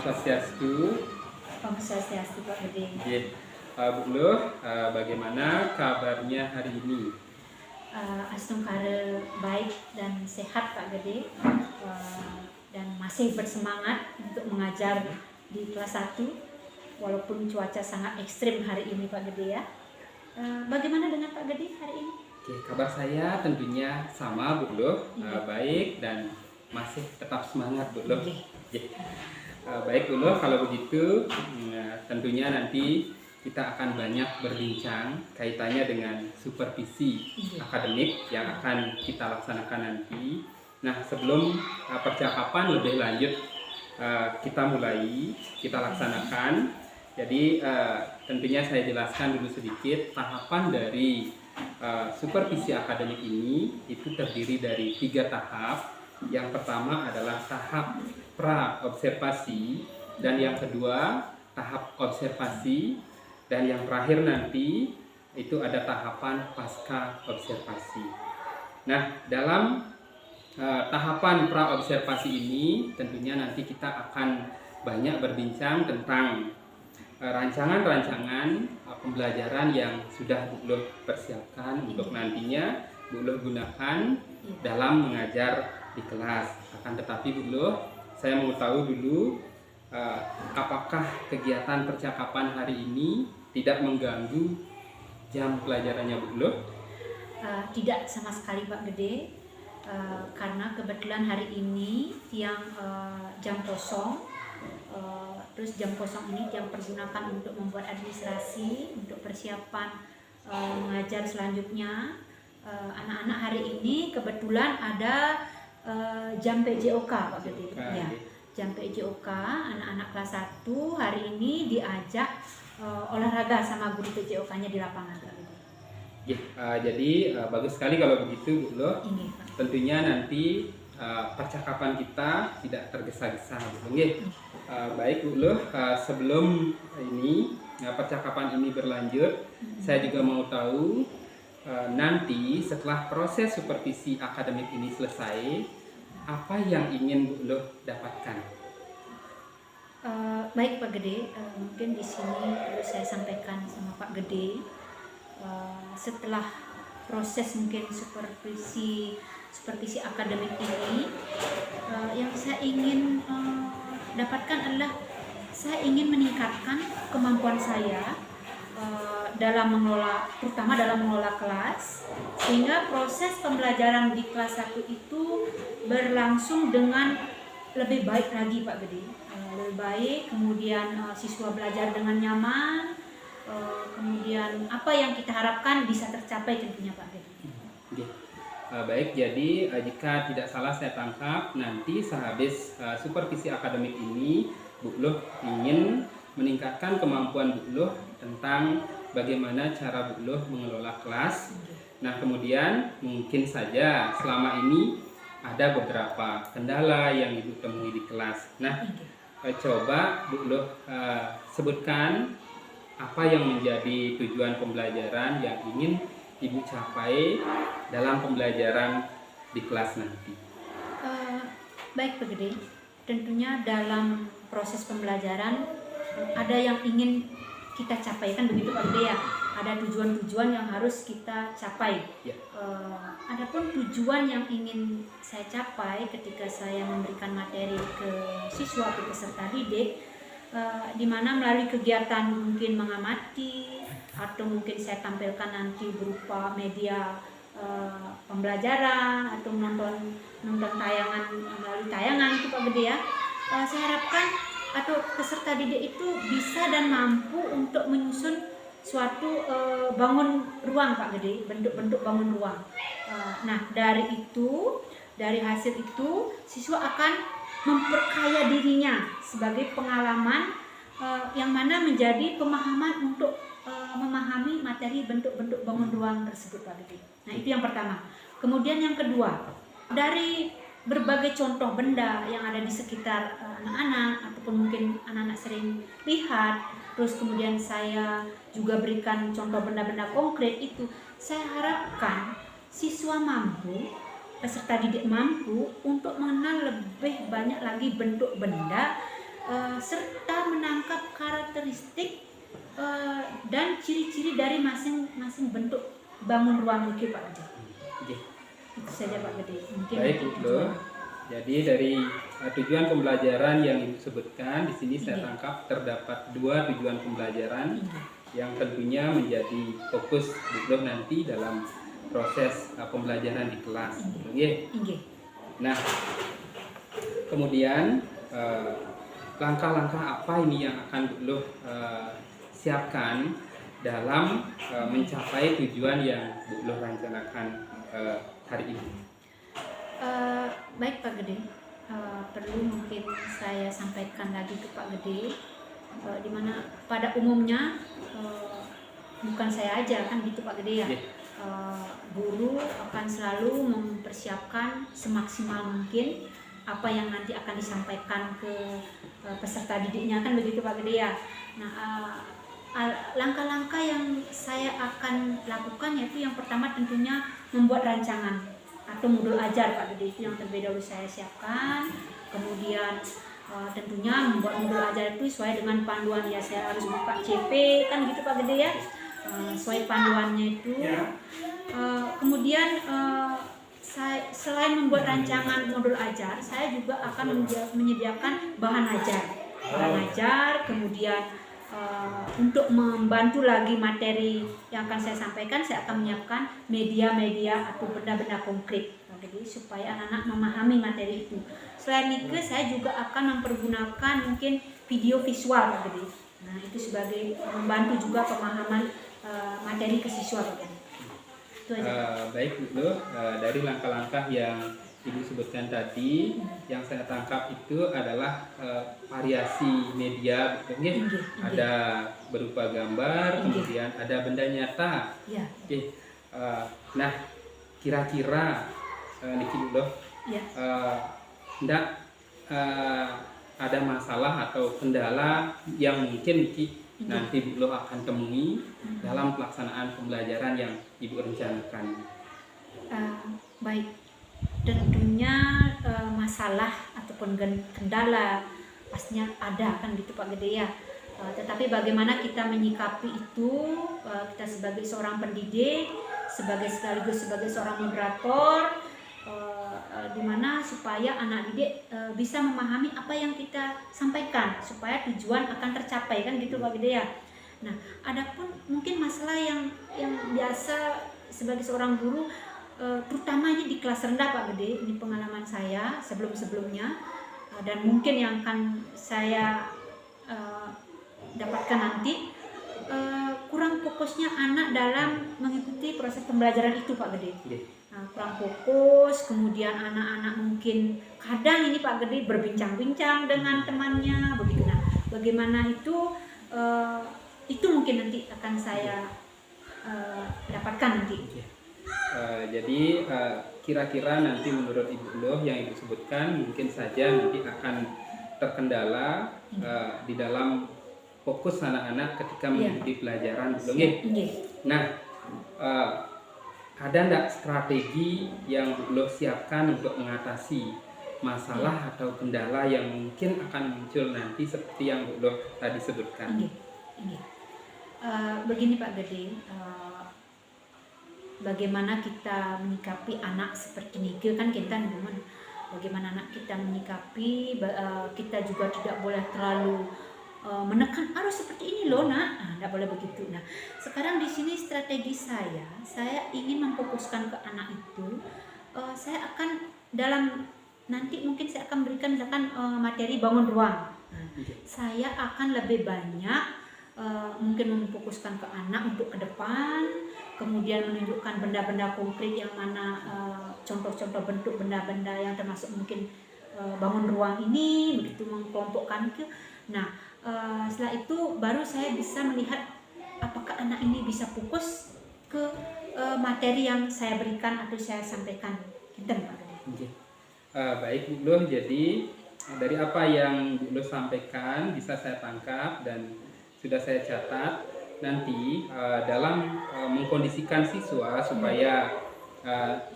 Swastiastu. Om Swastiastu Pak Gede. Bu Luh, bagaimana kabarnya hari ini? Astungkara baik dan sehat Pak Gede, dan masih bersemangat untuk mengajar di kelas 1 walaupun cuaca sangat ekstrim hari ini Pak Gede ya. Bagaimana dengan Pak Gede hari ini? Kabar saya tentunya sama Bu Luh, baik dan masih tetap semangat Bu Luh. Baik Bu Luh, kalau begitu tentunya nanti kita akan banyak berbincang kaitannya dengan supervisi akademik yang akan kita laksanakan nanti. Nah, sebelum percakapan lebih lanjut kita laksanakan. Jadi tentunya saya jelaskan dulu sedikit tahapan dari supervisi akademik ini. Itu terdiri dari 3 tahap. Yang pertama adalah tahap pra-observasi, dan yang kedua tahap observasi, dan yang terakhir nanti itu ada tahapan pasca observasi. Nah, dalam tahapan pra-observasi ini tentunya nanti kita akan banyak berbincang tentang rancangan-rancangan pembelajaran yang sudah Bu Luh persiapkan untuk nantinya Bu Luh gunakan dalam mengajar di kelas. Akan tetapi Bu Luh, saya mau tahu dulu apakah kegiatan percakapan hari ini tidak mengganggu jam pelajarannya Bu Luh? Tidak sama sekali Pak Gede, karena kebetulan hari ini jam kosong. Terus jam kosong ini jam pergunakan untuk membuat administrasi, untuk persiapan mengajar selanjutnya. Anak-anak hari ini kebetulan ada jam PJOK Pak Gede. Ya, jam PJOK anak-anak kelas 1 hari ini diajak olahraga sama guru PJOK-nya di lapangan Pak Gede. Jadi bagus sekali kalau begitu Bu Luh. Tentunya nanti percakapan kita tidak tergesa-gesa Bu Luh. Baik Bu Luh, sebelum ini percakapan ini berlanjut, saya juga mau tahu nanti setelah proses supervisi akademik ini selesai, apa yang ingin Bu Luh dapatkan? Baik Pak Gede, mungkin di sini perlu saya sampaikan sama Pak Gede, setelah proses mungkin supervisi akademik ini, yang saya ingin dapatkan adalah saya ingin meningkatkan kemampuan saya terutama dalam mengelola kelas, sehingga proses pembelajaran di kelas 1 itu berlangsung dengan lebih baik lagi Pak Gede, lebih baik, kemudian siswa belajar dengan nyaman, kemudian apa yang kita harapkan bisa tercapai tentunya Pak Gede. Baik, jadi jika tidak salah saya tangkap, nanti sehabis supervisi akademik ini Bu Luh ingin meningkatkan kemampuan Bu Luh tentang bagaimana cara Bu Luh mengelola kelas. Nah, kemudian mungkin saja selama ini ada beberapa kendala yang Ibu temui di kelas. Nah, coba Bu Luh sebutkan apa yang menjadi tujuan pembelajaran yang ingin Ibu capai dalam pembelajaran di kelas nanti. Baik Pak Gede, tentunya dalam proses pembelajaran ada yang ingin kita capai, kan begitu Pak Gede ya, ada tujuan-tujuan yang harus kita capai. Adapun tujuan yang ingin saya capai ketika saya memberikan materi ke siswa atau peserta didik, di mana melalui kegiatan mungkin mengamati atau mungkin saya tampilkan nanti berupa media pembelajaran atau menonton tayangan melalui tayangan itu Pak Gede ya. Saya harapkan atau peserta didik itu bisa dan mampu untuk menyusun suatu bangun ruang Pak Gede, bentuk-bentuk bangun ruang. Nah, dari hasil itu siswa akan memperkaya dirinya sebagai pengalaman yang mana menjadi pemahaman untuk memahami materi bentuk-bentuk bangun ruang tersebut Pak Gede. Nah, itu yang pertama. Kemudian yang kedua, dari berbagai contoh benda yang ada di sekitar anak-anak ataupun mungkin anak-anak sering lihat, terus kemudian saya juga berikan contoh benda-benda konkret itu, saya harapkan siswa mampu, peserta didik mampu untuk mengenal lebih banyak lagi bentuk benda serta menangkap karakteristik dan ciri-ciri dari masing-masing bentuk bangun ruang itu Pak Gede. Oke. Itu saja Pak Gede. Mungkin Baik Bu. Jadi dari tujuan pembelajaran yang Ibu sebutkan di sini saya tangkap terdapat 2 tujuan pembelajaran yang tentunya menjadi fokus Bu nanti dalam proses pembelajaran di kelas. Nah, kemudian langkah-langkah apa ini yang akan Bu siapkan dalam mencapai tujuan yang Bu rencanakan hari ini? Baik Pak Gede, perlu mungkin saya sampaikan lagi ke Pak Gede, di mana pada umumnya bukan saya aja kan gitu Pak Gede ya. Guru akan selalu mempersiapkan semaksimal mungkin apa yang nanti akan disampaikan ke peserta didiknya kan begitu Pak Gede ya. Nah, langkah-langkah yang saya akan lakukan yaitu yang pertama tentunya membuat rancangan atau modul ajar Pak Gede, itu yang terlebih dahulu saya siapkan. Kemudian tentunya membuat modul ajar itu sesuai dengan panduan ya, saya harus buka CP kan gitu Pak Gede ya, sesuai panduannya itu. Kemudian selain membuat rancangan modul ajar, saya juga akan menyediakan bahan ajar, kemudian untuk membantu lagi materi yang akan saya sampaikan, saya akan menyiapkan media-media atau benda-benda konkret, jadi supaya anak-anak memahami materi itu. Selain itu, saya juga akan mempergunakan mungkin video visual, jadi, nah itu sebagai membantu juga pemahaman materi ke siswa. Itu aja. Baik Bu, dari langkah-langkah yang Ibu sebutkan tadi, yang saya tangkap itu adalah variasi media, ada berupa gambar, kemudian ada benda nyata. Oke. Nah, kira-kira Niki Bu, tidak ada masalah atau kendala yang mungkin Niki nanti Bu akan temui dalam pelaksanaan pembelajaran yang Ibu rencanakan? Baik. Tentunya masalah ataupun kendala pastinya ada kan gitu Pak Gede ya. Tetapi bagaimana kita menyikapi itu, kita sebagai seorang pendidik, sekaligus sebagai seorang moderator, dimana supaya anak didik bisa memahami apa yang kita sampaikan supaya tujuan akan tercapai kan gitu Pak Gede ya. Nah, adapun mungkin masalah yang biasa sebagai seorang guru, terutamanya di kelas rendah Pak Gede, ini pengalaman saya sebelum-sebelumnya, dan mungkin yang akan saya dapatkan nanti, kurang fokusnya anak dalam mengikuti proses pembelajaran itu Pak Gede. Kurang fokus, kemudian anak-anak mungkin kadang ini Pak Gede berbincang-bincang dengan temannya begitu. Nah, bagaimana itu mungkin nanti akan saya dapatkan nanti. Jadi kira-kira nanti menurut Ibu Loh yang Ibu sebutkan mungkin saja nanti akan terkendala di dalam fokus anak-anak ketika mengikuti pelajaran. Nah, ada enggak strategi yang Bu Loh siapkan untuk mengatasi masalah atau kendala yang mungkin akan muncul nanti seperti yang Bu Loh tadi sebutkan? Begini Pak Gede, bagaimana kita menyikapi anak seperti ini kan kita bagaimana anak kita menyikapi, kita juga tidak boleh terlalu menekan harus seperti ini loh nak, tidak boleh begitu. Nah, sekarang di sini strategi saya ingin memfokuskan ke anak itu. Saya akan nanti mungkin saya akan berikan misalkan materi bangun ruang. Nah, saya akan lebih banyak mungkin memfokuskan ke anak untuk ke depan, kemudian menunjukkan benda-benda konkret yang mana contoh-contoh bentuk benda-benda yang termasuk mungkin bangun ruang ini, begitu mengkelompokkan itu. Nah, setelah itu baru saya bisa melihat apakah anak ini bisa fokus ke materi yang saya berikan atau saya sampaikan. Baik Bu Loh, jadi dari apa yang Bu Loh sampaikan bisa saya tangkap dan sudah saya catat nanti dalam mengkondisikan siswa supaya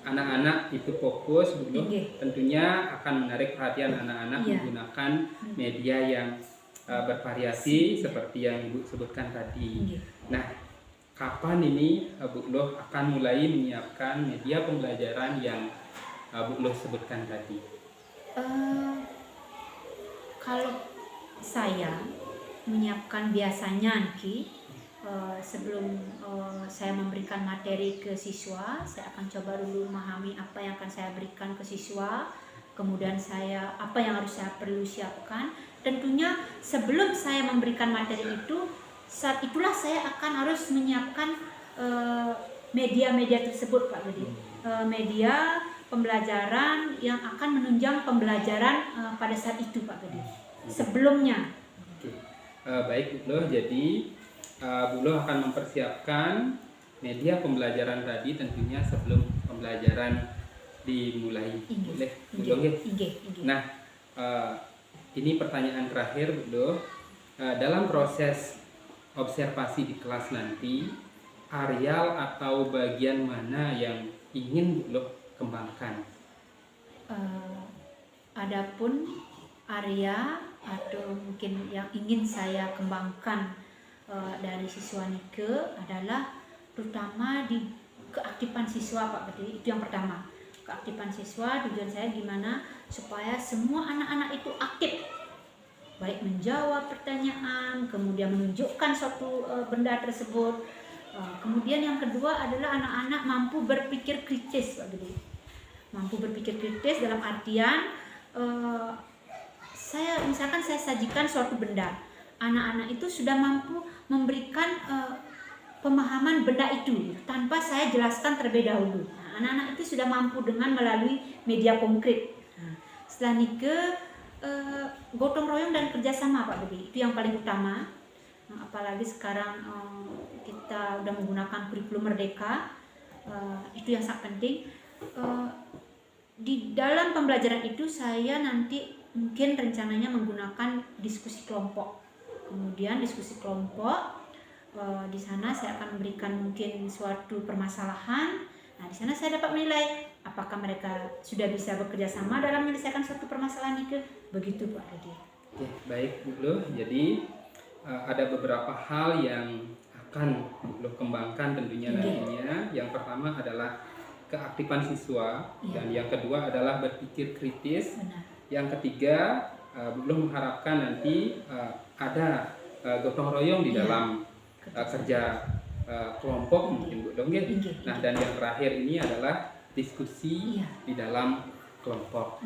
anak-anak itu fokus dulu, Inggih. tentunya akan menarik perhatian anak-anak Iya. menggunakan media yang bervariasi seperti yang Ibu sebutkan tadi. Inggih. Nah, kapan ini Bu Loh akan mulai menyiapkan media pembelajaran yang Bu Loh sebutkan tadi? Kalau saya menyiapkan biasanya Niki, sebelum saya memberikan materi ke siswa, saya akan coba dulu memahami apa yang akan saya berikan ke siswa, kemudian apa yang harus saya perlu siapkan. Tentunya sebelum saya memberikan materi itu, saat itulah saya akan harus menyiapkan media-media tersebut Pak Budi, media pembelajaran yang akan menunjang pembelajaran pada saat itu Pak Budi, sebelumnya. Oke. Baik Bu Loh, jadi Bu Loh akan mempersiapkan media pembelajaran tadi tentunya sebelum pembelajaran dimulai. Boleh Bu Loh ya? Nah, ini pertanyaan terakhir Bu Loh. Dalam proses observasi di kelas nanti, areal atau bagian mana yang ingin Bu Loh kembangkan? Adapun area atau mungkin yang ingin saya kembangkan dari siswa Nike adalah terutama di keaktifan siswa Pak Budi. Itu yang pertama, keaktifan siswa. Tujuan saya gimana supaya semua anak-anak itu aktif, baik menjawab pertanyaan, kemudian menunjukkan suatu benda tersebut. Kemudian yang kedua adalah anak-anak mampu berpikir kritis Pak Budi. Mampu berpikir kritis dalam artian saya sajikan suatu benda, anak-anak itu sudah mampu memberikan pemahaman benda itu tanpa saya jelaskan terlebih dahulu. Nah, anak-anak itu sudah mampu dengan melalui media konkret. Nah, setelah Nike, gotong royong dan kerjasama Pak Budi, itu yang paling utama. Nah, apalagi sekarang kita udah menggunakan kurikulum merdeka, itu yang sangat penting. Di dalam pembelajaran itu saya nanti mungkin rencananya menggunakan diskusi kelompok. Kemudian diskusi kelompok, di sana saya akan memberikan mungkin suatu permasalahan. Nah, di sana saya dapat menilai apakah mereka sudah bisa bekerja sama dalam menyelesaikan suatu permasalahan itu. Begitu Pak Dodi. Oke, baik Bu Loh. Jadi ada beberapa hal yang akan Bu Loh kembangkan tentunya nantinya. Yang pertama adalah keaktifan siswa, dan yang kedua adalah berpikir kritis. Benar. Yang ketiga, Bu Loh mengharapkan nanti ada gotong royong di dalam kerja kelompok mungkin Bu Loh. Nah, dan yang terakhir ini adalah diskusi di dalam kelompok.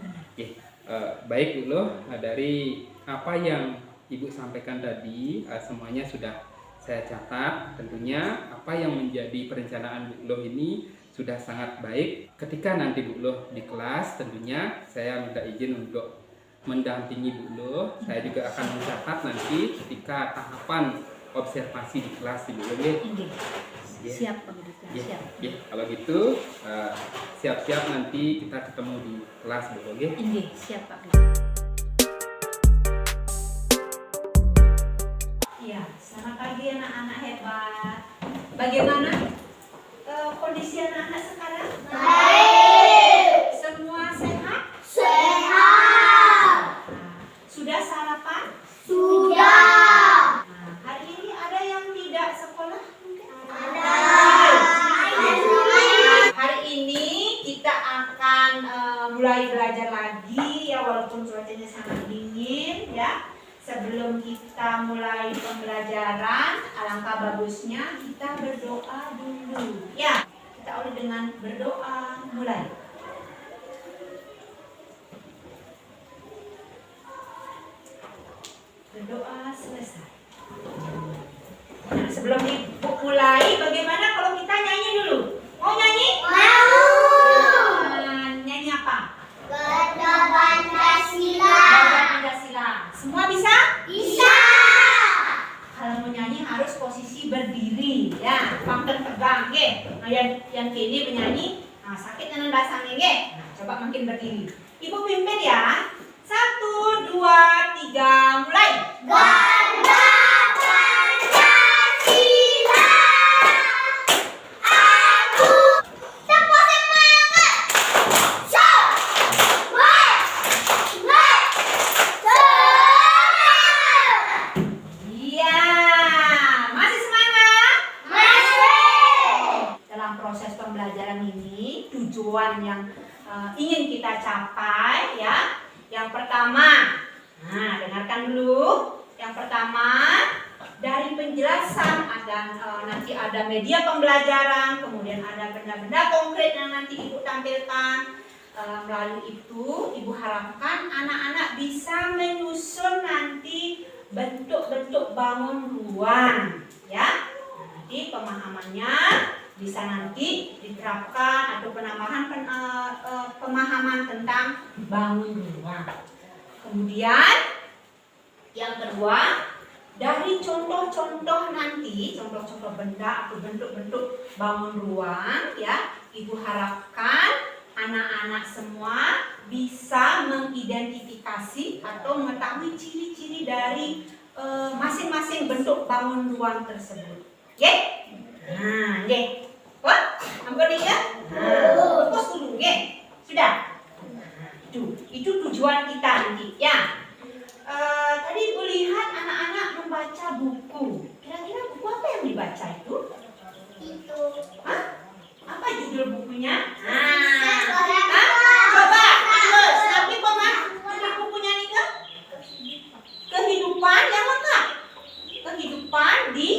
Baik Bu Loh, dari apa yang Ibu sampaikan tadi semuanya sudah saya catat. Tentunya apa yang menjadi perencanaan Bu Loh ini sudah sangat baik. Ketika nanti Bu Loh di kelas, tentunya saya minta izin untuk mendampingi Bu Loh. Saya juga akan mencatat nanti ketika tahapan observasi di kelas Bu Loh. Siap Pak Budi. Siap. Kalau gitu siap-siap nanti kita ketemu di kelas Bu Loh. Siap Pak Budi. Iya, selamat pagi anak-anak hebat. Bagaimana kondisi anak-anak sekarang? Baik. Semua sehat? Sehat. Sudah sarapan? Sudah. Hari ini ada yang tidak sekolah? Ada. Hari ini kita akan mulai belajar lagi ya, walaupun cuacanya sangat dingin ya. Sebelum kita mulai pembelajaran, alangkah bagusnya kita berdoa dulu. Ya, kita awali dengan berdoa. Mulai. Berdoa selesai. Nah, sebelum dimulai, bagaimana kalau kita nyanyi dulu? Mau nyanyi? Mau. Nyanyi apa? Gada Pancasila. Gada Pancasila. Semua bisa? Bisa. Kalau mau nyanyi harus posisi berdiri ya, pangkat tegang nah, yang kini menyanyi sakit dengan basahnya nah, coba makin berdiri. Ibu pimpin ya. 1, 2, 3, mulai. Gada Pancasila. Aku. Semua proses pembelajaran ini, tujuan yang ingin kita capai ya. Yang pertama, nah dengarkan dulu. Yang pertama, dari penjelasan nanti ada media pembelajaran, kemudian ada benda-benda konkret yang nanti Ibu tampilkan. Melalui itu, Ibu harapkan anak-anak bisa menyusun nanti bentuk-bentuk bangun ruang, ya. Nanti pemahamannya bisa nanti diterapkan atau penambahan pemahaman tentang bangun ruang. Kemudian yang kedua, dari contoh-contoh nanti, contoh-contoh benda atau bentuk-bentuk bangun ruang, ya, Ibu harapkan anak-anak semua bisa mengidentifikasi atau mengetahui ciri-ciri dari masing-masing bentuk bangun ruang tersebut. Oke? Nah, oke. Wah, nampak nih ya? Nah, pos dulu, oke? Sudah? Itu tujuan kita nanti, ya. Tadi Ibu lihat anak-anak membaca buku. Kira-kira buku apa yang dibaca itu? Hah? Apa judul bukunya? Coba, terus. Tapi judul bukunya nih kan? Kehidupan yang lengkap. Kehidupan di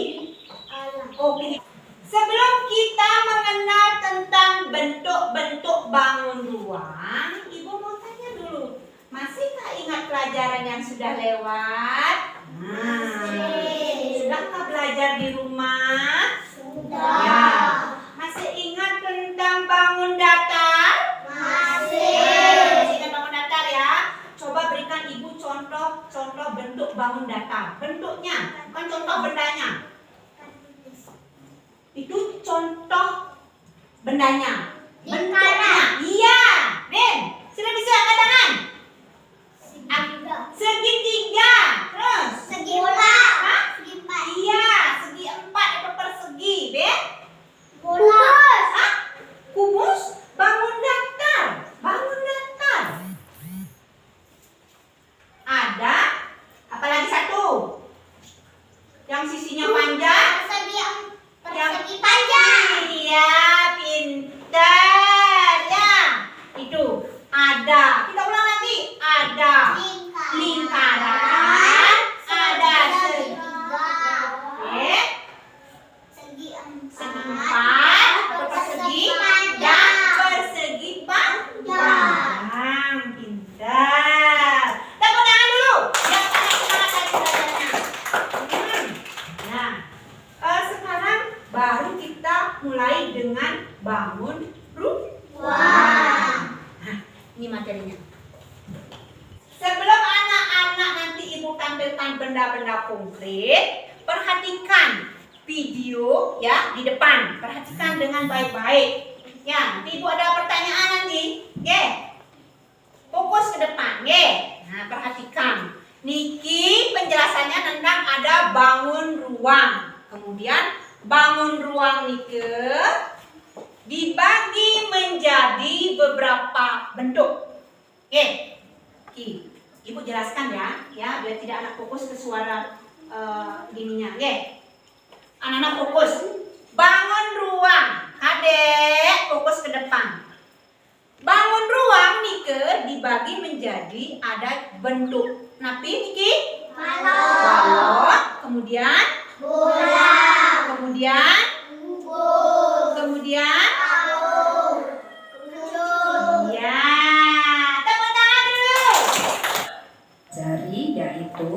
Sebelum kita mengenal tentang bentuk-bentuk bangun ruang, Ibu mau tanya dulu. Masihkah ingat pelajaran yang sudah lewat? Sudahkah belajar di rumah? Sudah. Ya. Masih ingat tentang bangun datar? Masih ingat bangun datar ya? Coba berikan Ibu contoh bentuk bangun datar. Bentuknya, bukan contoh bendanya. Itu contoh bendanya. Bentuknya. Iya, Ben. Sudah bisa angkat tangan? Segitiga. Terus? Segi empat. Hah? Segi empat. Iya, segi 4 atau persegi, Ben. Kubus. Hah? Kubus? Bangun datar. Bangun datar. Ada apalagi satu? Yang sisinya panjang? Persegi panjang. Iya, pintar. Ya, itu ada. Kita ulang lagi. Ada lingkaran, ada segi empat atau persegi dan persegi panjang. Pintar. Tepuk tangan dulu. Yang semangat tadi belajarnya. Nah, sekarang baru kita mulai dengan bangun ruang. Nah, ini materinya. Sebelum anak-anak nanti Ibu tampilkan benda-benda konkret, perhatikan video ya di depan. Perhatikan dengan baik-baik. Ya, nanti Ibu ada pertanyaan nanti. Oke. Fokus ke depan, oke. Nah, perhatikan. Niki penjelasannya tentang ada bangun ruang. Kemudian bangun ruang nike dibagi menjadi beberapa bentuk. Oke. Ibu jelaskan ya, biar tidak anak fokus ke suara gininya. Oke. Anak-anak fokus. Bangun ruang. Adek fokus ke depan. Bangun ruang nike dibagi menjadi ada bentuk. Napi niki? Balon. Kemudian Bola. kemudian Bubur. kemudian Kucing. ya. Tepuk tangan dulu. Jari yaitu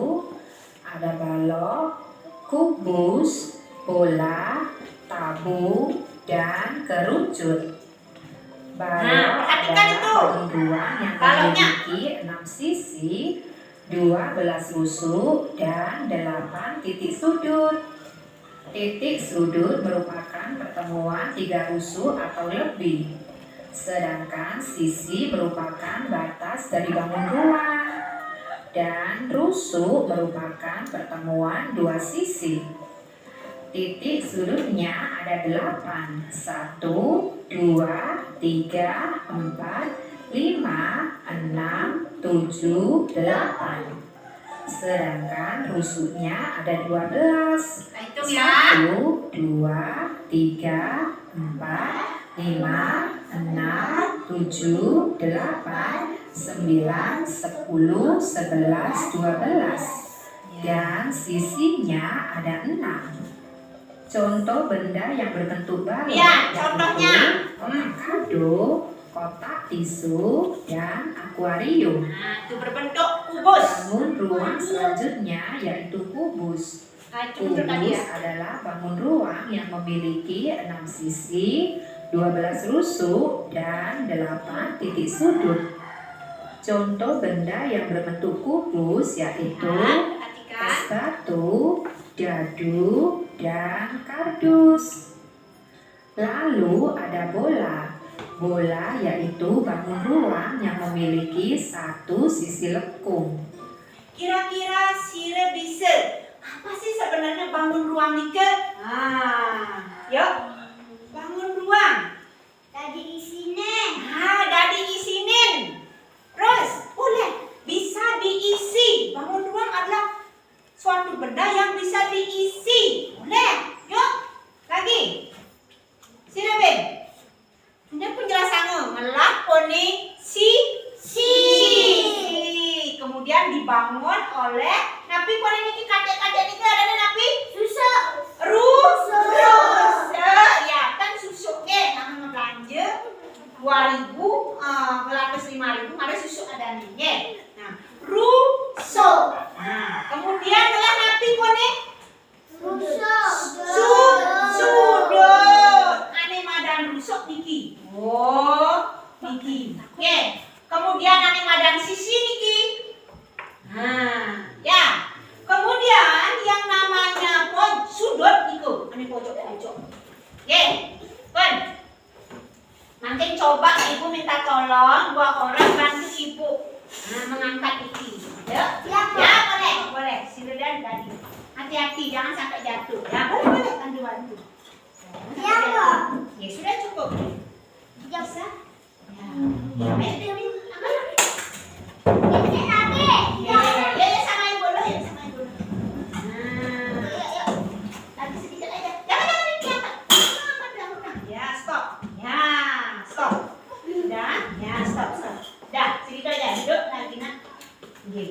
ada balok, kubus, bola, tabu, dan kerucut. Balok Nah, perhatikan adalah itu. bangun ruang yang Baloknya. memiliki 6 sisi, 12 rusuk, dan 8 titik sudut. Titik sudut merupakan pertemuan 3 rusuk atau lebih. Sedangkan sisi merupakan batas dari bangun ruang. Dan rusuk merupakan pertemuan 2 sisi. Titik sudutnya ada 8. 1, 2, 3, 4, 5, 6, 7, 8. Sedangkan rusuknya ada 12. Nah, hitung ya. 1, 2, 3, 4, 5, 6, 7, 8, 9, 10, 11, 12. Dan sisinya ada 6. Contoh benda yang berbentuk balok. Ya, contohnya. Kotak kado, kotak tisu, dan akuarium. Nah, itu berbentuk kubus. Bangun ruang selanjutnya yaitu kubus. Nah, itu bentuk tadi Kubus ya. adalah bangun ruang yang memiliki 6 sisi, 12 rusuk, dan 8 titik sudut. Contoh benda yang berbentuk kubus yaitu Perhatikan. es batu, dadu, dan kardus. Lalu ada bola. Bola yaitu bangun ruang yang memiliki 1 sisi lekung. Kira-kira Sire bisa apa sih sebenarnya bangun ruang Nike? Yuk, bangun ruang. Tadi di sini. Dari isinin. Terus, boleh bisa diisi. Bangun ruang adalah suatu benda yang bisa diisi. Boleh. Yuk, lagi. Sire Ben. Ini penjelasannya melakoni si. Kemudian dibangun oleh napi kone niki kakek-kakek niki ada napi Susuk. rusuk. Ya kan susuknya nama belanja 2000 ngelapis 5000 ada susuk ada nih. Nah, rusuk. Nah, kemudian adalah napi kone sudut. Ane madan rusuk niki. Oh, niki. Oke. Kemudian ane madan sisi niki. Ya. Kemudian yang namanya sudut niku, ane pojok-pojok. Oke. Pun. Nanti coba ibu minta tolong dua orang bantu ibu mengangkat iki. Ya, boleh. Silakan tadi. Hati-hati jangan sampai jatuh. Ya, boleh bantu. Ya, Bu. Ya sudah cukup. Ya, Bisa? Ya. Ayo, Ini lagi. Ya, sama ibu dulu ya, sama ibu. Lagi sedikit aja. Jangan diangkat. Angkat. Ya, stop. Dan, ya, stop. Dah, sedikit aja. Duduk lagi nak. Oke.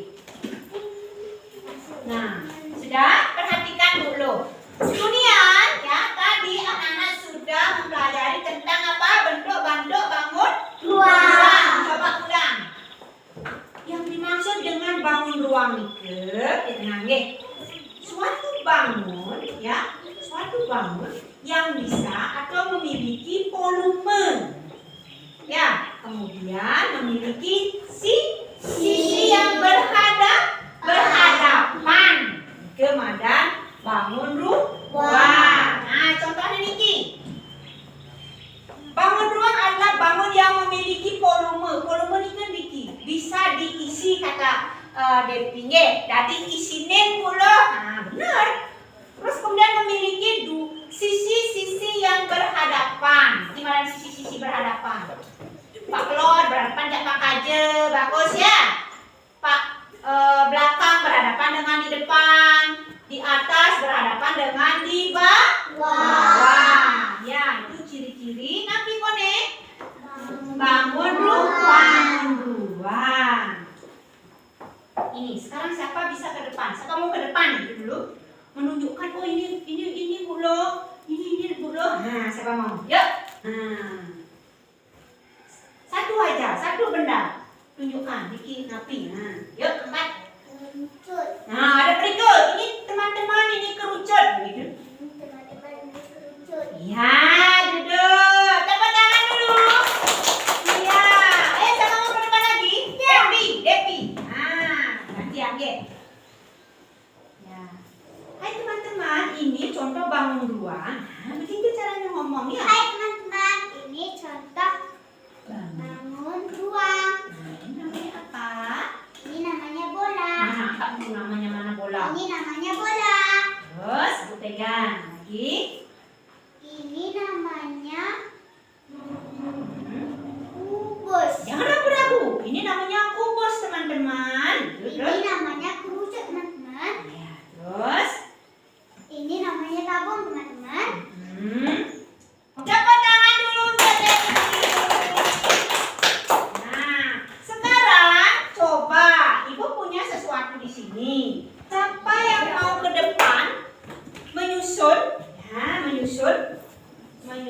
Nah, sudah perhatikan dulu. Kemudian, ya tadi anak-anak sudah mempelajari tentang apa bentuk bangun ruang. Coba ulang. Yang dimaksud dengan bangun ruang itu, suatu bangun yang bisa atau memiliki volume. Ya, kemudian memiliki sisi yang berhadapan. Kemudian bangun ruang. Nah, contohnya niki. Bangun ruang adalah bangun yang memiliki volume. Volume ini kan niki bisa diisi kata depinge. Jadi isinin pula. Nah, benar. Terus kemudian memiliki sisi-sisi yang berhadapan. Gimana sisi-sisi berhadapan? Pak Klod berhadapan dengan Pak Kaje, bagus ya. Pak belakang berhadapan dengan di depan, di atas berhadapan dengan di bawah. Ya, itu ciri-ciri napi kone bangun ruang. Ini sekarang siapa bisa ke depan? Siapa mau ke depan dulu? Menunjukkan oh ini bulo, ini bulo. Nah, siapa mau? Yuk. Satu aja, satu benda. Tunjukkan, bikin napi. Nah, yuk angkat. Nah, ada berikut. Ini teman-teman, ini kerucut. Begitu. Ya, duduk. Tepuk tangan dulu. Iya. Ayo sama mau ke depan lagi. Depi. Nah, nanti ambil. Ya. Hai teman-teman, ini contoh bangun ruang. Nah, begitu caranya ngomong ya. Hai teman-teman, ini contoh bangun ruang. Nah, ini namanya apa? Ini namanya bola. Mana kamu namanya mana bola? Ini namanya bola. Terus aku pegang lagi. Ini namanya kubus. Jangan ragu-ragu. Ini namanya kubus teman-teman. Ini Terus. namanya kerucut teman-teman. Ya, terus. Ini namanya tabung teman-teman. Tepuk tangan dulu untuk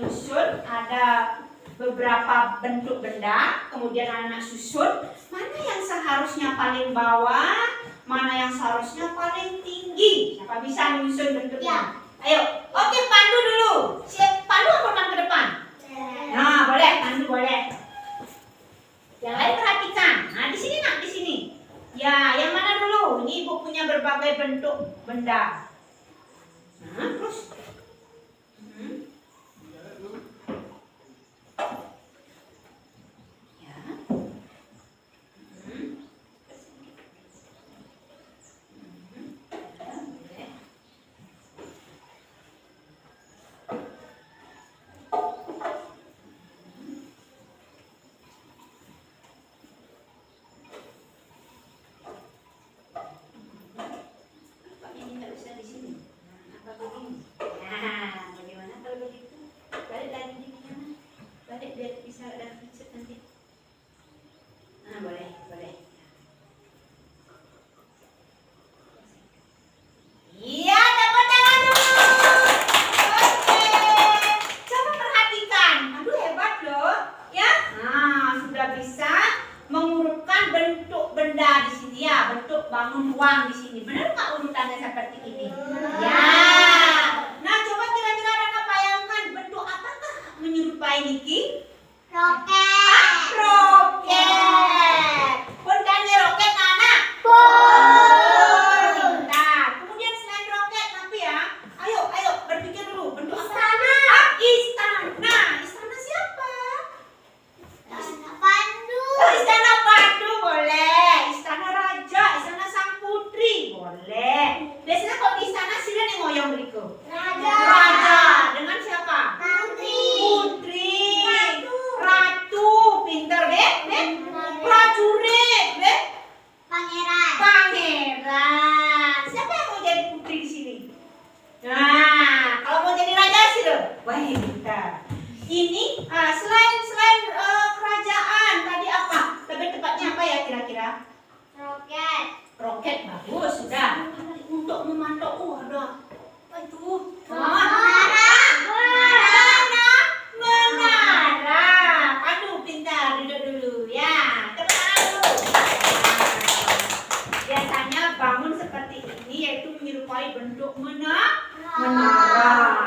menyusun, ada beberapa bentuk benda, kemudian anak-anak susun mana yang seharusnya paling bawah, mana yang seharusnya paling tinggi. Siapa bisa menyusun bentuknya? Ayo, oke, Pandu dulu. Pandu apa ke depan? Nah, boleh, Pandu boleh. Yang lain perhatikan. Nah, di sini nak, di sini. Ya, yang mana dulu? Ini ibu punya berbagai bentuk benda. Nah, terus. Bangun ruang di sini. Benar nggak urutannya seperti ini? Ya. Nah, coba kira-kira Rana bayangkan bentuk apakah menyerupai Niki? Roket. Roket. Bundanya roket mana? Nah, kemudian selain roket tapi ya, ayo berpikir dulu bentuk apa? Istana. Istana siapa? Istana Pandu. Istana Pandu boleh. Istana Raja, Istana Sang Putri boleh. Biasanya kalau di istana siapa yang ngoyong beriku? Raja. Dengan siapa? Putri. Ratu. Pinter, Be? Prajurit, Be? Pangeran. Siapa yang mau jadi putri di sini? Nah, kalau mau jadi raja sih loh. Wah, pintar. Ini selain kerajaan tadi apa? Lebih tepatnya apa ya kira-kira? Roket. Roket bagus sudah. Untuk memantau, ada apa itu? Menara. Aduh, pintar. Duduk dulu ya. Tepuk tangan dulu. Biasanya bangun seperti ini yaitu menyerupai bentuk menara.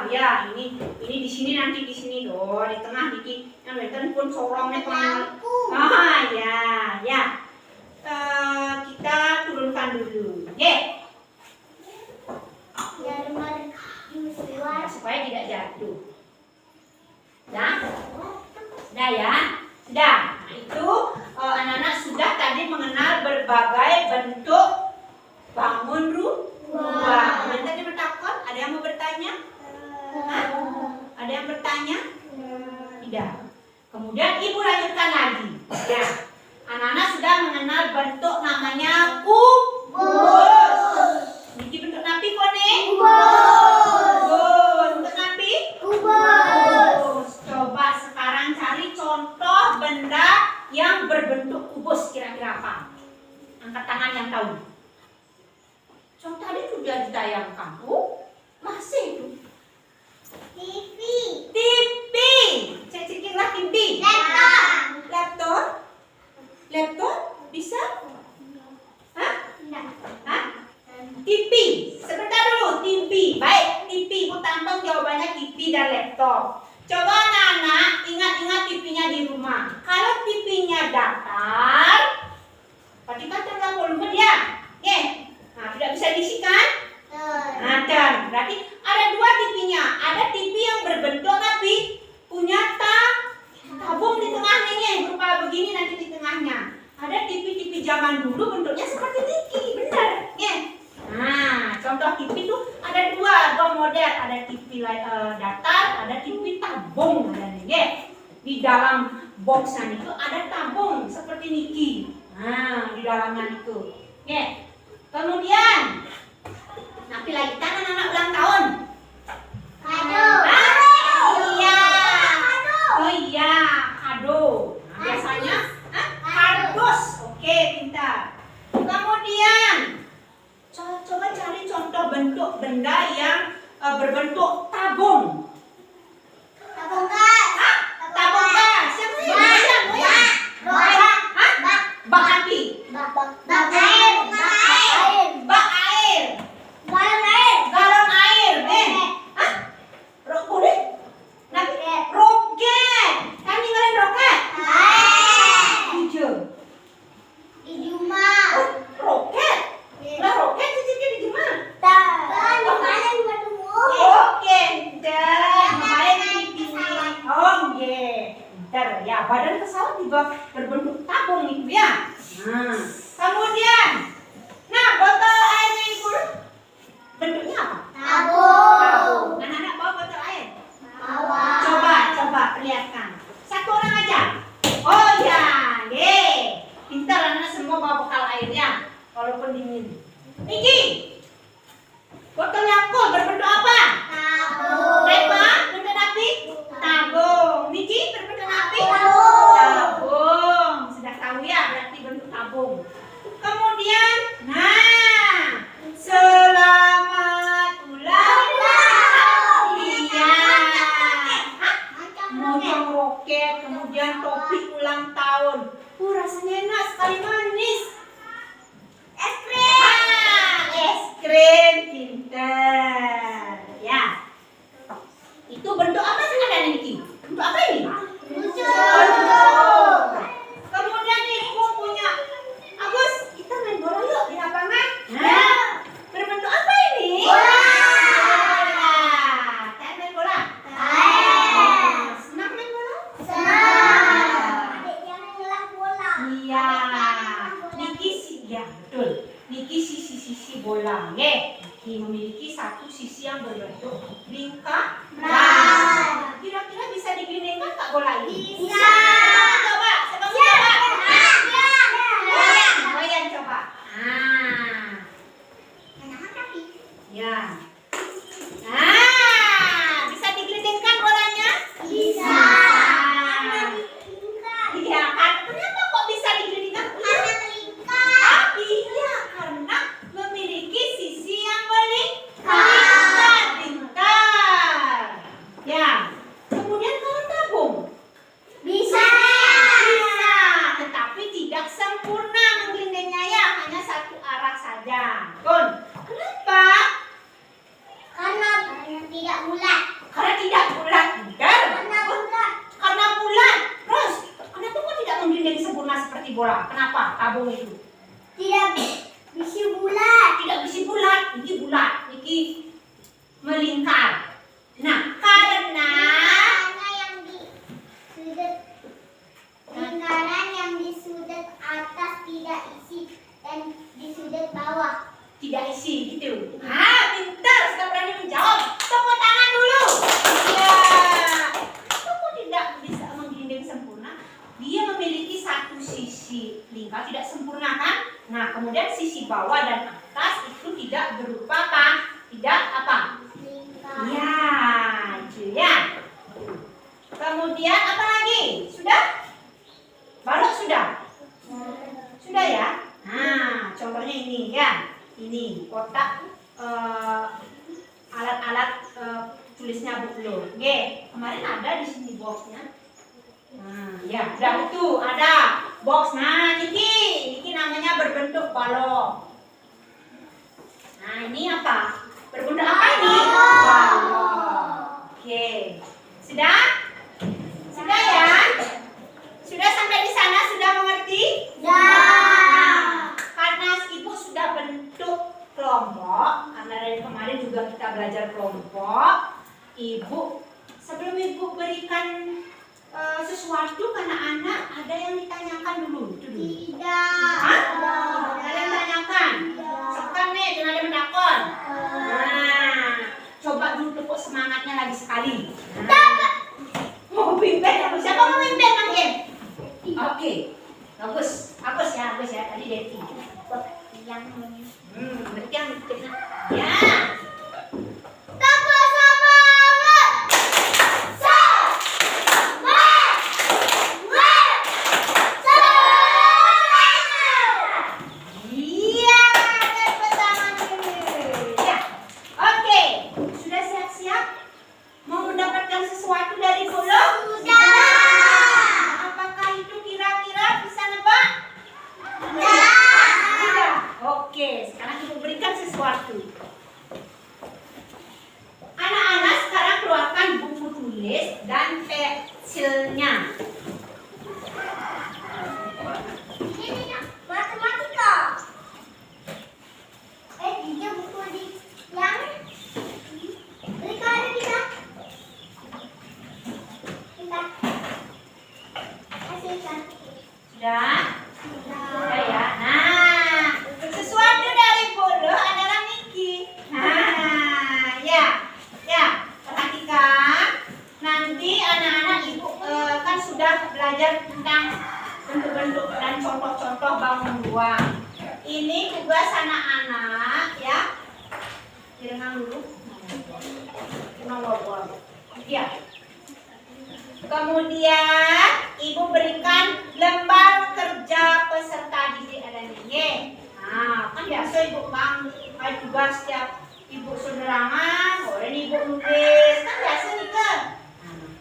Ya, ini di sini nanti di sini loh, di tengah dikit. Yang beten pun sorongnya kemana? Ya. Kita turunkan dulu. Supaya tidak jatuh. Sudah ya? Sudah. Nah, itu anak-anak sudah tadi mengenal berbagai bentuk bangun rumah. Tadi bertakon, ada yang mau bertanya? Ada yang bertanya? Tidak. Kemudian ibu lanjutkan lagi. Ya. Anak-anak sudah mengenal bentuk namanya kubus. Niki bentuk napi kone? Kubus. Bentuk napi? Kubus. Coba sekarang cari contoh benda yang berbentuk kubus. Kira-kira apa? Angkat tangan yang tahu. Contoh tadi sudah ditayangkan. Masih itu. TV. Cek-ceklah TV. Laptop bisa? TV. Sebentar dulu, TV. Baik, TV. Bu tampang jawabannya TV dan laptop. Coba anak-anak ingat-ingat TV-nya di rumah. Kalau TV-nya datar, perhatikan tentang volume dia. Nah, tidak bisa diisikan? Ada. Berarti ada dua TV-nya. Ada TV yang berbentuk tapi punya tabung di tengahnya nih, berupa begini nanti di tengahnya. Ada TV zaman dulu bentuknya seperti Niki, benar? Nah, contoh TV itu ada dua model, ada TV datar, ada TV tabung, di dalam boxnya itu ada tabung seperti Niki. Nah, di dalamnya itu. Kemudian, napi lagi kan anak-anak ulang tahun. Kado. Biasanya kardus. Oke, pintar. Kemudian coba cari contoh bentuk benda yang berbentuk tabung. Tabung pintar ya. Badan pesawat juga berbentuk tabung itu ya. Nah, kemudian, nah botol airnya itu bentuknya apa? Tabung. Anak-anak bawa botol air. Coba perlihatkan. Satu orang aja. Oh ya, pintar anak semua bawa bekal airnya. Walaupun dingin. Niki, botolnya kol berbentuk apa? Reva, bentuk api? Tabung. Niki berbentuk api? Tabung. Sudah tahu ya berarti bentuk tabung. Kemudian, nah, selamat ulang tahun. Iya. Mojang roket, kemudian topi ulang tahun. Rasanya enak sekali, manis. Es krim, pintar. Ya. Itu bentuk apa sebenarnya Niki? Bentuk apa ini? Kemudian ibu punya Agus, kita main bola yuk di lapangan. Nah, berbentuk apa ini? Bola. Saya main bola. Senang main bola? Iya. Niki ya betul. Niki sisi bola, Niki memiliki satu sisi yang berbentuk lingkaran. Kira-kira bisa digelindingkan tak bola ini? Bisa. Coba. Goyang coba. Ya. Bisa digelindingkan bolanya? Bisa. Iya kan? Kenapa kok bisa digelindingkan? Iya, karena memiliki sisi yang melingkar. Pintar. Ya. Kemudian kalau tabung? Bisa. Tetapi tidak sempurna menggelindingnya ya, hanya satu arah saja. Kun, kenapa? Karena tidak bulat. Karena tidak bulat. Benar. Karena bulat. Terus, kenapa kok tidak menggelinding sempurna seperti bola? Kenapa tabung itu? Tidak bisa bulat. Tidak bisa bulat. Ini bulat. Ini melingkar. Nah, karena yang di sudut lingkaran yang di sudut atas tidak isi dan di sudut bawah tidak isi gitu. Pintar, sudah berani menjawab. Tepuk tangan dulu. Ya. Kok tidak bisa menggelinding sempurna? Dia memiliki satu sisi lingkar tidak sempurna kan? Nah, kemudian sisi bawah dan atas itu tidak berupa apa? Tidak apa? lingkar. Ya, itu ya. Kemudian apa lagi? Sudah? Balok sudah? Sudah ya? Nah, contohnya ini ya. Ini kotak alat-alat tulisnya Bu Lo. Kemarin ada di sini boxnya. Nah, ya, udah itu ada box. Nah, Niki namanya berbentuk balok. Nah, ini apa? Berbentuk apa ini? Balok. Oke. Sudah? Sudah ya? Sudah sampai di sana sudah mengerti? Nah, karena Ibu sudah bentuk kelompok, karena dari kemarin juga kita belajar kelompok, Ibu sebelum Ibu berikan sesuatu ke anak-anak, ada yang ditanyakan dulu? Itu dulu. Tidak. Ada yang tanyakan? Sekarang nih, jangan ada mendakon. Nah, coba dulu tepuk semangatnya lagi sekali. Mau pimpin apa? Siapa mau pimpin makin? Oke, bagus ya. Tadi Deti. Berarti yang ya. Tepuk semangat. Iya, tepuk tangan dulu. Ya, oke. Sudah siap-siap? Mau mendapatkan sesuatu dari Bu Lo? Apakah itu kira-kira bisa nebak? Tidak. Oke, sekarang Ibu berikan sesuatu. bersihkan. Sudah? Sudah ya. Nah, sesuatu dari Buluh adalah Niki. Nah, ya, perhatikan. Nanti anak-anak ibu kan sudah belajar tentang bentuk-bentuk dan contoh-contoh bangun ruang. Ini tugas anak-anak ya. Direngang dulu. Ya. Kemudian ibu berikan lembar kerja peserta didik adanya. Nah, kan biasa ibu bang tugas setiap ibu sederhana, boleh ibu nulis, kan biasa nih kan.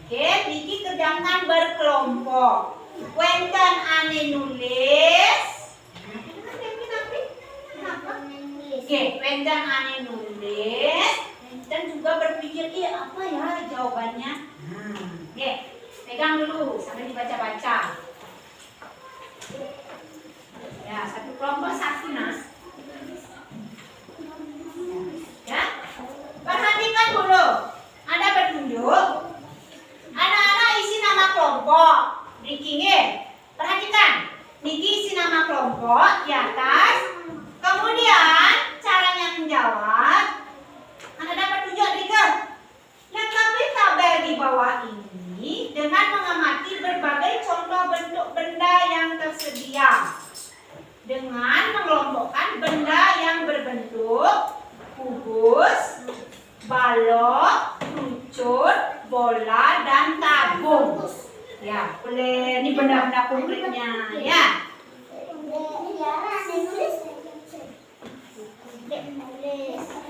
Oke, Niki kerjakan berkelompok. Wenten ane nulis. Oke, wenten ane nulis dan juga berpikir, apa ya jawabannya? Oke, pegang dulu sambil dibaca-baca. Ya, satu kelompok satu Nas. Ya, perhatikan dulu. Ada petunjuk. Anak-anak isi nama kelompok. Niki, perhatikan. Niki isi nama kelompok di atas. Kemudian caranya menjawab. Anda dapat tunjuk Rika. Lengkapi tabel di bawah ini dengan mengamati berbagai contoh bentuk benda yang tersedia. Dengan mengelompokkan benda yang berbentuk kubus, balok, kerucut, bola, dan tabung. Ya, boleh ini benda-benda konkretnya ya.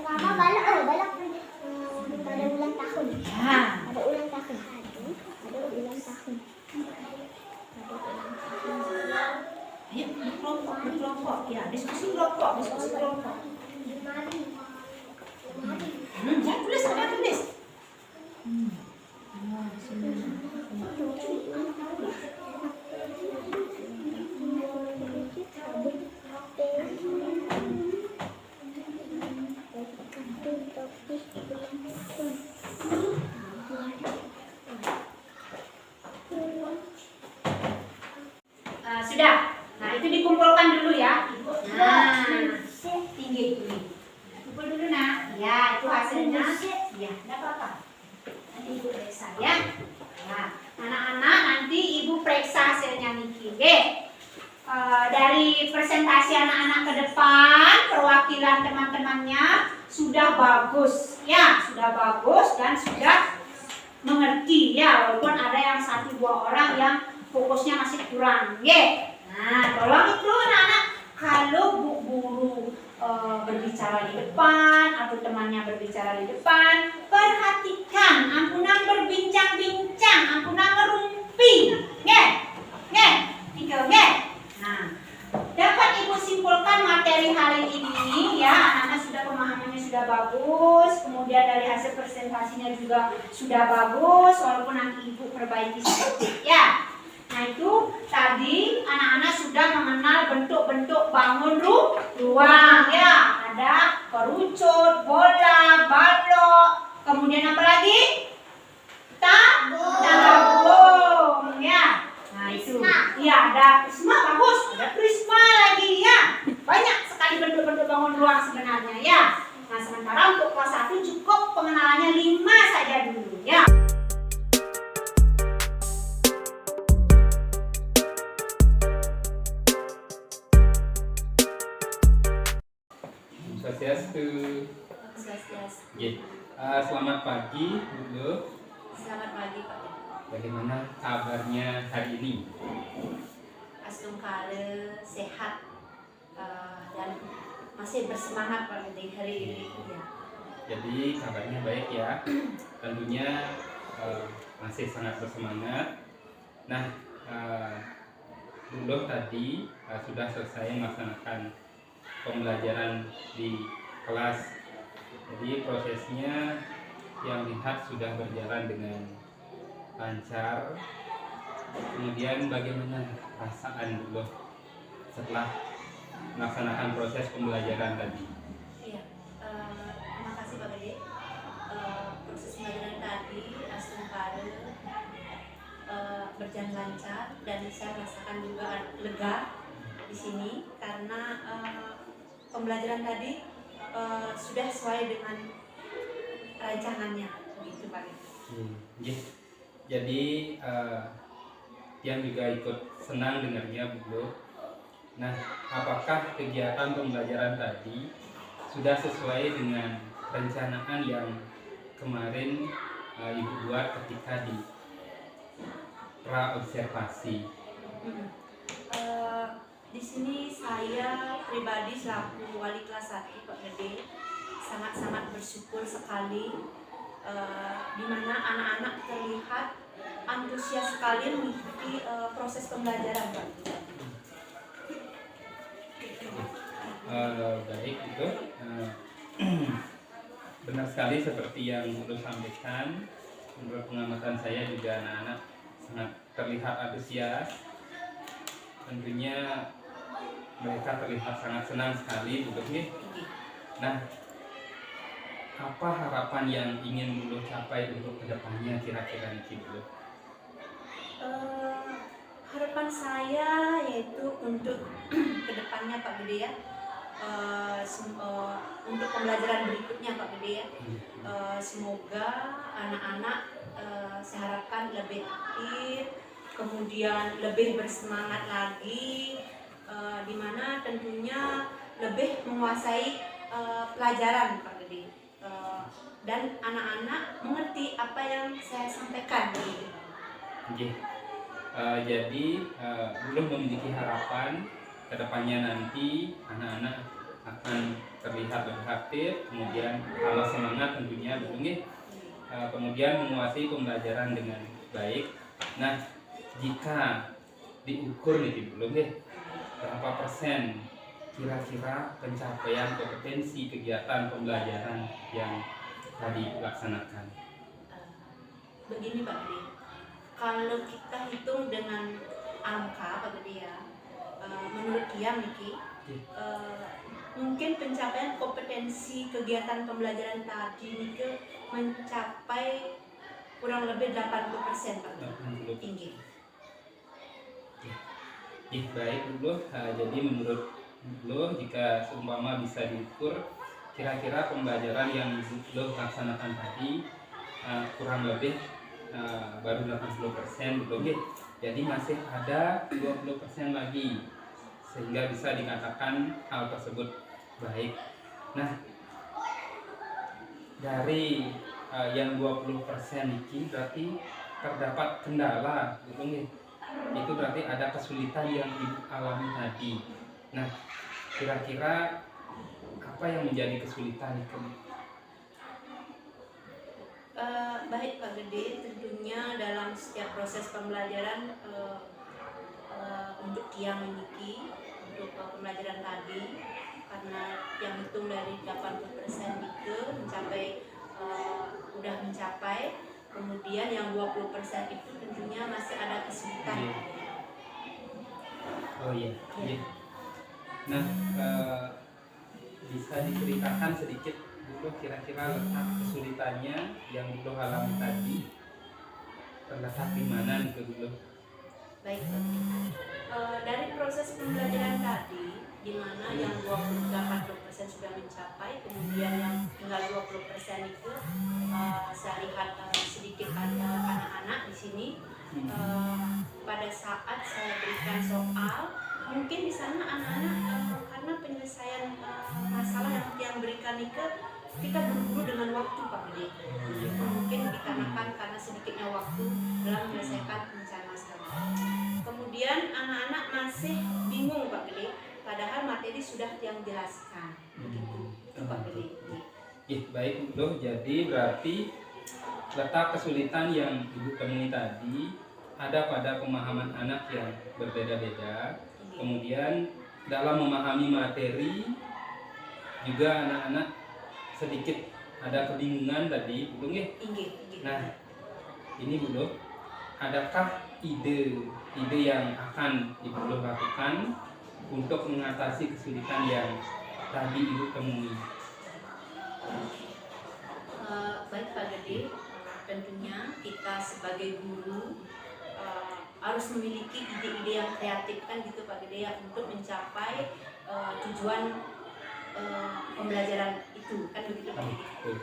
Mama balak ada ulang tahun. Ya. Ada ulang tahun. Ada ulang tahun. Ayo, kelompok. Ya, diskusi kelompok. Lemari. Ya, tulis, ada tulis. Sudah. Nah, itu dikumpulkan dulu ya. Nah, tinggi ini. Kumpul dulu nah. Ya, itu hasilnya. Ya, tidak apa-apa. Nanti ibu periksa ya. Nah, anak-anak nanti ibu periksa hasilnya Niki. Dari presentasi anak-anak ke depan, perwakilan teman-temannya sudah bagus ya, sudah bagus dan sudah mengerti ya, walaupun ada yang 1-2 orang yang fokusnya masih kurang. Nah, tolong itu anak-anak kalau bu guru berbicara di depan atau temannya berbicara di depan, perhatikan, ampunan berbincang-bincang, ampunan ngerumpi. Nah, dapat ibu simpulkan materi hari ini ya, anak-anak sudah pemahamannya sudah bagus, kemudian dari hasil presentasinya juga sudah bagus, walaupun nanti ibu perbaiki sedikit ya. Nah, itu tadi anak-anak sudah mengenal bentuk-bentuk bangun ruang ya. Ada kerucut, bola, balok, kemudian apa lagi? Tabung ya. Nah, itu. Iya, ada prisma bagus, ada prisma lagi ya. Banyak sekali bentuk-bentuk bangun ruang sebenarnya ya. Nah, sementara untuk kelas 1 cukup pengenalannya 5 saja dulu ya. Selamat pagi, Bu. Selamat pagi, Pak. Bagaimana kabarnya hari ini? Astungkale sehat dan masih bersemangat pada hari ini ya. Jadi kabarnya baik ya. Tentunya masih sangat bersemangat. Nah, Bu tadi sudah selesai melaksanakan pembelajaran di kelas. Jadi prosesnya yang lihat sudah berjalan dengan lancar. Kemudian bagaimana perasaan Bu setelah melaksanakan proses pembelajaran tadi? Iya, terima kasih Pak Gede. Proses pembelajaran tadi Astungkale berjalan lancar dan saya merasakan juga lega di sini karena pembelajaran tadi sudah sesuai dengan rancangannya, begitu Pak. Jadi yang juga ikut senang dengarnya Bu Lo. Nah, apakah kegiatan pembelajaran tadi sudah sesuai dengan perencanaan yang kemarin Ibu buat ketika di pra-observasi? Di sini saya pribadi selaku wali kelas 1 Pak Gede sangat-sangat bersyukur sekali di mana anak-anak terlihat antusias sekali mengikuti proses pembelajaran Pak. Baik itu benar sekali seperti yang Lu sampaikan. Menurut pengamatan saya juga anak-anak sangat terlihat antusias. Tentunya mereka terlihat sangat senang sekali begitu. Nah, apa harapan yang ingin Lu capai untuk kedepannya kira-kira nih Bu? Harapan saya yaitu untuk kedepannya Pak Gede ya, untuk pembelajaran berikutnya Pak Gede ya, semoga anak-anak saya harapkan lebih aktif, kemudian lebih bersemangat lagi, di mana tentunya lebih menguasai pelajaran Pak Gede, dan anak-anak mengerti apa yang saya sampaikan. Jadi belum memiliki harapan kedepannya nanti anak-anak akan terlihat lebih aktif, kemudian tambah semangat tentunya betul. Kemudian menguasai pembelajaran dengan baik. Nah, jika diukur nih belum berapa persen kira-kira pencapaian kompetensi kegiatan pembelajaran yang tadi dilaksanakan? Begini Pak Gede, kalau kita hitung dengan angka Pak Gede ya, menurut dia Niki, mungkin pencapaian kompetensi kegiatan pembelajaran tadi Niki mencapai kurang lebih 80% Pak Gede. Tinggi. Baik Bu. Jadi menurut Bu, jika seumpama bisa diukur kira-kira pembelajaran yang Bu laksanakan tadi kurang lebih baru 80% belum, jadi masih ada 20% lagi sehingga bisa dikatakan hal tersebut baik. Nah, dari yang 20% ini berarti terdapat kendala belum, itu berarti ada kesulitan yang Ibu alami tadi. Nah, kira-kira apa yang menjadi kesulitan itu? Baik Pak Gede, tentunya dalam setiap proses pembelajaran untuk yang memiliki untuk pembelajaran tadi, karena yang hitung dari 80% itu udah mencapai, kemudian yang 20% itu tentunya masih ada kesulitan. Oh iya. Nah, bisa diceritakan sedikit dulu kira-kira letak kesulitannya yang dulu alami tadi terletak di mana nih dulu? Baik, dari proses pembelajaran tadi, di mana yang 80% sudah mencapai, kemudian yang tinggal 20% itu saya lihat sedikit ada anak-anak di sini. Pada saat saya berikan soal, mungkin di sana anak-anak karena penyelesaian masalah yang berikan itu kita berburu dengan waktu Pak Gede. Mungkin dikarenakan karena sedikitnya waktu dalam menyelesaikan pemecahan masalah. Kemudian anak-anak masih bingung Pak Gede, padahal materi sudah yang jelaskan. Begitu Pak Gede. Baik Bu, jadi berarti letak kesulitan yang Ibu temui tadi ada pada pemahaman anak yang berbeda-beda. Kemudian dalam memahami materi juga anak-anak sedikit ada kebingungan tadi, Bu. Nah, ini Bu, adakah ide yang akan Ibu lakukan untuk mengatasi kesulitan yang tadi Ibu temui? Baik Pak Gede, tentunya kita sebagai guru harus memiliki ide-ide yang kreatif kan gitu Pak Gede ya, untuk mencapai tujuan pembelajaran itu kan begitu Pak Gede.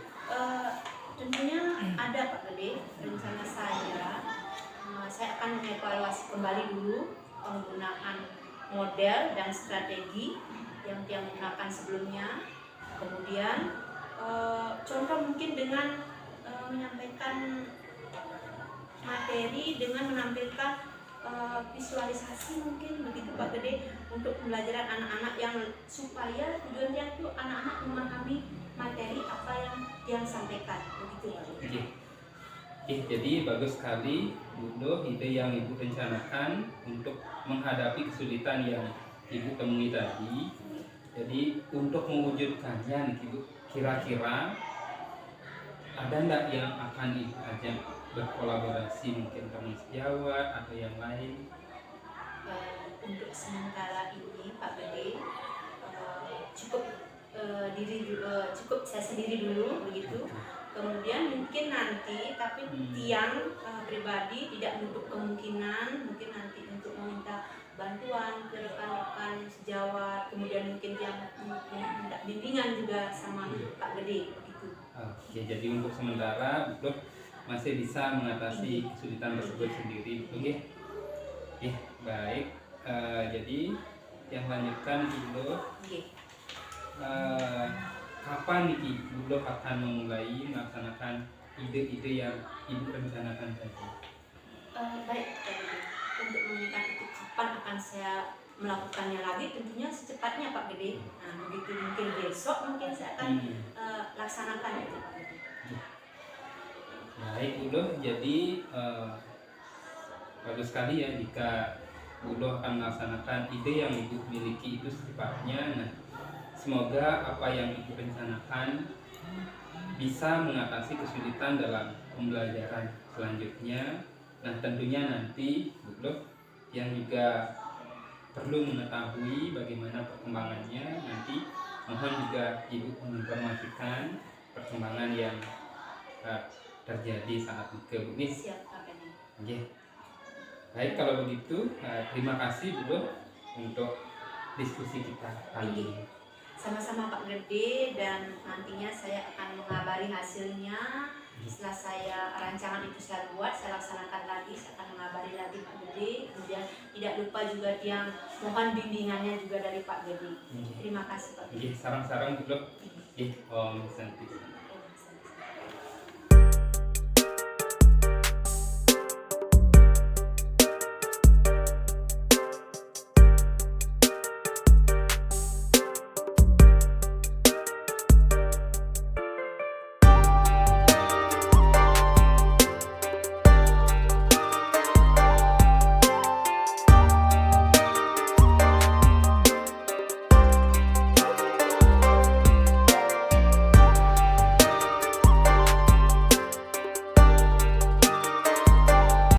Tentunya ada Pak Gede, rencana saya akan mengevaluasi kembali dulu penggunaan model dan strategi yang dia gunakan sebelumnya. Kemudian contoh mungkin dengan menyampaikan materi dengan menampilkan visualisasi mungkin begitu Pak Gede, untuk pembelajaran anak-anak yang supaya tujuannya itu anak-anak memahami materi apa yang sampaikan begitu Pak Gede. Jadi bagus sekali Bu Doh, ide yang Ibu rencanakan untuk menghadapi kesulitan yang Ibu temui tadi. Jadi untuk mewujudkannya nih Ibu, kira-kira ada enggak yang akan Ibu ajak berkolaborasi, mungkin teman sejawat atau yang lain? Untuk sementara ini Pak Gede cukup saya sendiri dulu begitu. Kemudian mungkin nanti, tapi tiang pribadi tidak menutup kemungkinan mungkin nanti untuk meminta bantuan ke rekan-rekan sejawat, kemudian mungkin yang minta bimbingan juga sama Pak Gede begitu. Oke, jadi untuk sementara Bu Doh masih bisa mengatasi kesulitan tersebut sendiri, oke? Baik. Jadi yang lanjutkan Bu Doh, kapan nih Bu Doh akan memulai melaksanakan ide-ide yang Ibu rencanakan tadi? Baik, untuk menanyakan itu kapan akan saya melakukannya lagi, tentunya secepatnya Pak Gede. Nah, begitu mungkin besok mungkin saya akan laksanakan itu Pak Gede. Baik Bu Doh, jadi bagus sekali ya jika Bu Doh akan melaksanakan ide yang Ibu miliki itu secepatnya. Nah, semoga apa yang Ibu rencanakan bisa mengatasi kesulitan dalam pembelajaran selanjutnya. Nah, tentunya nanti Bu Doh yang juga perlu mengetahui bagaimana perkembangannya, nanti mohon juga Ibu menginformasikan perkembangan yang terjadi saat itu, Bu. Siap Pak Gede. Baik, kalau begitu terima kasih Bu Doh untuk diskusi kita kali ini. Sama-sama Pak Gede, dan nantinya saya akan mengabari hasilnya. Setelah rancangan itu saya buat, saya laksanakan lagi, saya akan mengabari lagi Pak Gede. Kemudian tidak lupa juga yang mohon bimbingannya juga dari Pak Gede. Terima kasih Pak Gede. Sarang-sarang Bu Doh. Om Santi.